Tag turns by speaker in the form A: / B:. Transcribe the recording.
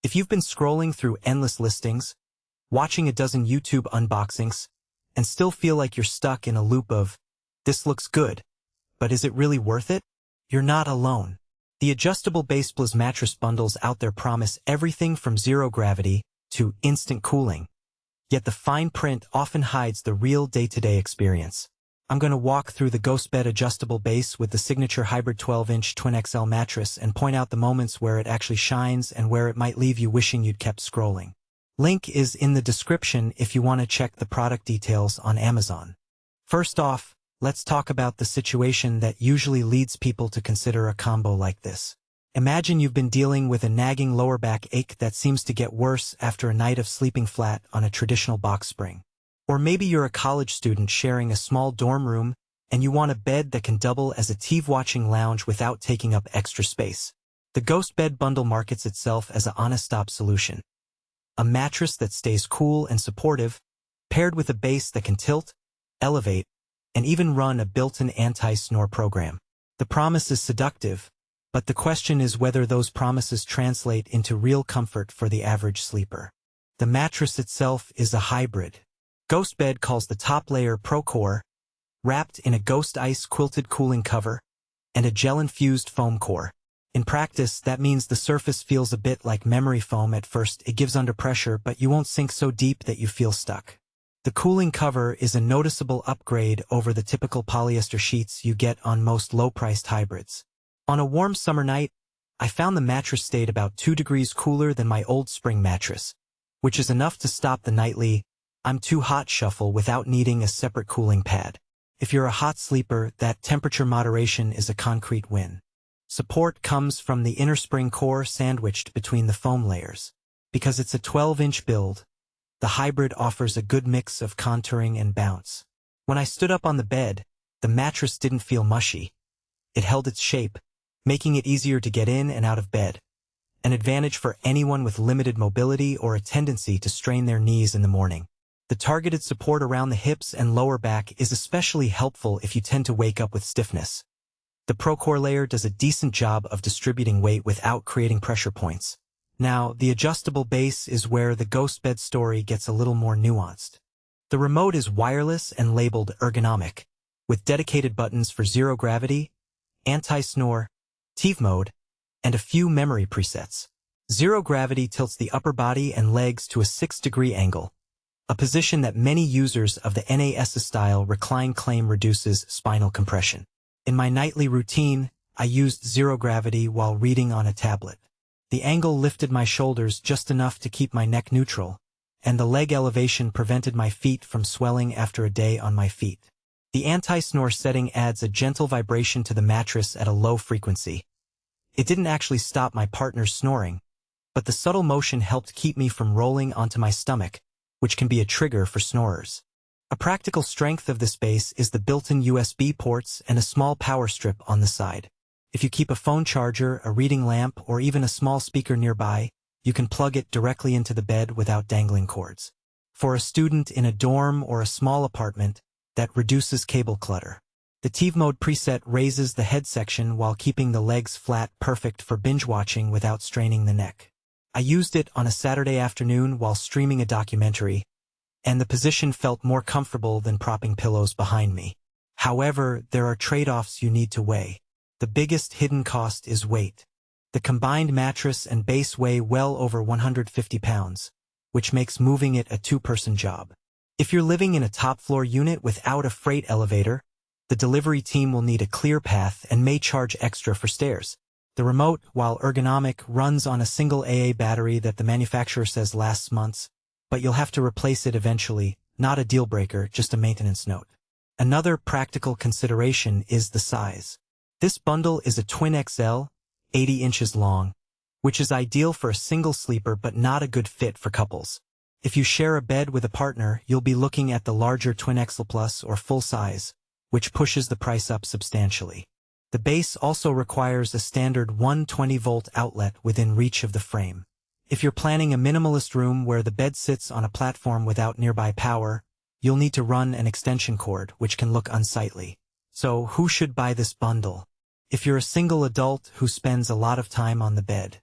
A: If you've been scrolling through endless listings, watching a dozen YouTube unboxings, and still feel like you're stuck in a loop of, "This looks good, but is it really worth it?" You're not alone. The adjustable base plus mattress bundles out there promise everything from zero gravity to instant cooling. Yet the fine print often hides the real day-to-day experience. I'm going to walk through the GhostBed adjustable base with the signature hybrid 12-inch Twin XL mattress and point out the moments where it actually shines and where it might leave you wishing you'd kept scrolling. Link is in the description if you want to check the product details on Amazon. First off, let's talk about the situation that usually leads people to consider a combo like this. Imagine you've been dealing with a nagging lower back ache that seems to get worse after a night of sleeping flat on a traditional box spring. Or maybe you're a college student sharing a small dorm room and you want a bed that can double as a TV-watching lounge without taking up extra space. The GhostBed bundle markets itself as a honest-stop solution. A mattress that stays cool and supportive, paired with a base that can tilt, elevate, and even run a built-in anti-snore program. The promise is seductive, but the question is whether those promises translate into real comfort for the average sleeper. The mattress itself is a hybrid. GhostBed calls the top layer ProCore, wrapped in a Ghost Ice quilted cooling cover, and a gel-infused foam core. In practice, that means the surface feels a bit like memory foam at first. It gives under pressure, but you won't sink so deep that you feel stuck. The cooling cover is a noticeable upgrade over the typical polyester sheets you get on most low-priced hybrids. On a warm summer night, I found the mattress stayed about 2 degrees cooler than my old spring mattress, which is enough to stop the nightly "I'm too hot" shuffle without needing a separate cooling pad. If you're a hot sleeper, that temperature moderation is a concrete win. Support comes from the Innerspring core sandwiched between the foam layers. Because it's a 12-inch build, the hybrid offers a good mix of contouring and bounce. When I stood up on the bed, the mattress didn't feel mushy. It held its shape, making it easier to get in and out of bed. An advantage for anyone with limited mobility or a tendency to strain their knees in the morning. The targeted support around the hips and lower back is especially helpful if you tend to wake up with stiffness. The ProCore layer does a decent job of distributing weight without creating pressure points. Now, the adjustable base is where the GhostBed story gets a little more nuanced. The remote is wireless and labeled ergonomic, with dedicated buttons for zero gravity, anti-snore, TV mode, and a few memory presets. Zero gravity tilts the upper body and legs to a 6-degree angle, a position that many users of the NAS style recline claim reduces spinal compression. In my nightly routine, I used zero gravity while reading on a tablet. The angle lifted my shoulders just enough to keep my neck neutral, and the leg elevation prevented my feet from swelling after a day on my feet. The anti-snore setting adds a gentle vibration to the mattress at a low frequency. It didn't actually stop my partner's snoring, but the subtle motion helped keep me from rolling onto my stomach, which can be a trigger for snorers. A practical strength of this base is the built-in USB ports and a small power strip on the side. If you keep a phone charger, a reading lamp, or even a small speaker nearby, you can plug it directly into the bed without dangling cords. For a student in a dorm or a small apartment, that reduces cable clutter. The TV mode preset raises the head section while keeping the legs flat, perfect for binge watching without straining the neck. I used it on a Saturday afternoon while streaming a documentary, and the position felt more comfortable than propping pillows behind me. However, there are trade-offs you need to weigh. The biggest hidden cost is weight. The combined mattress and base weigh well over 150 pounds, which makes moving it a two-person job. If you're living in a top-floor unit without a freight elevator, the delivery team will need a clear path and may charge extra for stairs. The remote, while ergonomic, runs on a single AA battery that the manufacturer says lasts months, but you'll have to replace it eventually. Not a deal breaker, just a maintenance note. Another practical consideration is the size. This bundle is a Twin XL, 80 inches long, which is ideal for a single sleeper but not a good fit for couples. If you share a bed with a partner, you'll be looking at the larger Twin XL Plus or full size, which pushes the price up substantially. The base also requires a standard 120-volt outlet within reach of the frame. If you're planning a minimalist room where the bed sits on a platform without nearby power, you'll need to run an extension cord, which can look unsightly. So, who should buy this bundle? If you're a single adult who spends a lot of time on the bed,